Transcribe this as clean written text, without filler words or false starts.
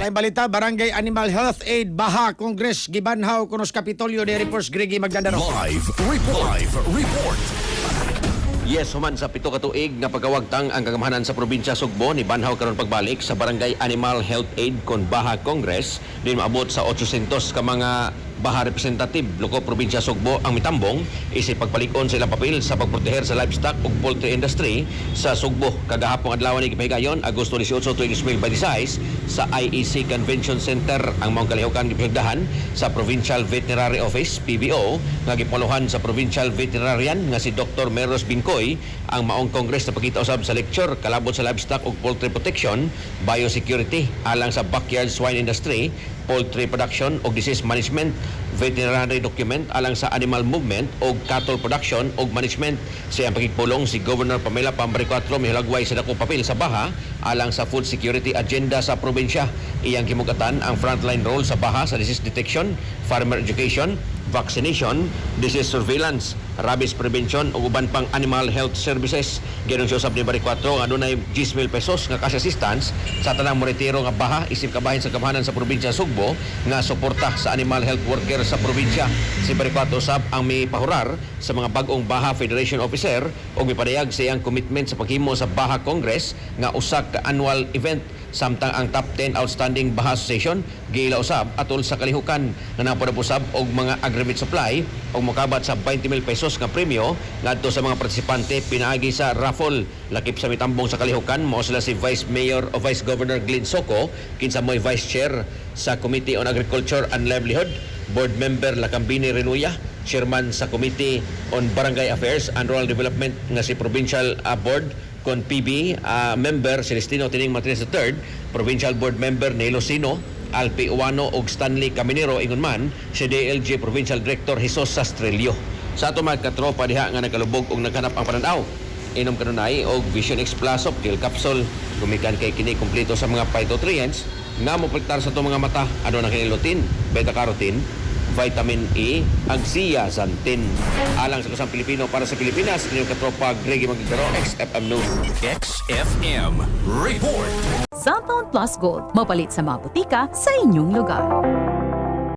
Lain balita, Barangay Animal Health Aid Baha Congress gibanhaw kunos Kapitolyo de Reports Gregi Magdandaro. Live report. Yes, human sa 7 ka tuig nga pagawagtang ang kagamahanan sa probinsya Sugbo ni banhaw karon pagbalik sa Barangay Animal Health Aid kon Baha Congress din maabot sa 800 ka mga Baha representative loko probinsya Sugbo ang mitambong isip pagpalikon sa ilang papel sa pagproteher sa livestock ug poultry industry sa Sugbo. Kagahapon adlaw ni gipahigayon Agosto 18, 2026 sa IEC Convention Center ang maong kalihukan gipigdahan sa Provincial Veterinary Office PVO nga gipuluhan sa Provincial Veterinarian nga si Dr. Meros Bincoy ang maong Congress na pagkita usab sa lecture kalabot sa livestock ug poultry protection, biosecurity alang sa backyard swine industry, poultry production ug disease management, veterinary document alang sa animal movement ug cattle production ug management. Sa iyang pagpulong si Governor Pamela Pambari 4 mihilagway sa dakong papel sa Baha alang sa food security agenda sa probinsya. Iyang gimugatan ang frontline role sa Baha sa disease detection, farmer education, vaccination, disease surveillance, rabies prevention ug uban pang animal health services. Ginon siya usab ni Bari 4 nga adunay 10,000 pesos nga cash assistance sa tanang monitero nga Baha isip kabahin sa kamahanan sa probinsya Sugbo nga suporta sa animal health worker sa probinsya. Si Bari 4 usab ang may pahurar sa mga bag-ong Baha Federation officer ug mipadayag sa iyang commitment sa paghimo sa Baha Congress nga usa ka annual event. Samtang ang top 10 outstanding Baha Association giila usab atol sa kalihukan nga napadapusab og mga aggregate supply og mokabat sa 20,000 pesos nga premyo ngadto sa mga partisipante pinaagi sa raffle. Lakip sa mitambong sa kalihukan mao sila si Vice Mayor o Vice Governor Glenn Soco, kinsa mo'y Vice Chair sa Committee on Agriculture and Livelihood, Board Member Lacambini Renuya, Chairman sa Committee on Barangay Affairs and Rural Development nga si Provincial Board kon PB member Celestino Tining Martinez III, Provincial Board Member Nelo Sino, Alpi Uwano ug Stanley Caminero ingon man si DLG Provincial Director Jesus Sastrelio. Sa ato mga katropa diha nga nagkalubog og naghanap ang pananaw, inom kanunay og Vision X Plus of Gel Capsule gumikan kay kini kumpleto sa mga phytonutrients nga moprotektar sa ato mga mata. Ano na kini lutein, beta carotene, vitamin E, ag zeaxanthin. Alang sa kusang Pilipino para sa Pilipinas, inyong katropa Gregi Magdaro, XFM News. XFM report. Cellphone Plus Gold, mapalit sa mga butika sa inyong lugar.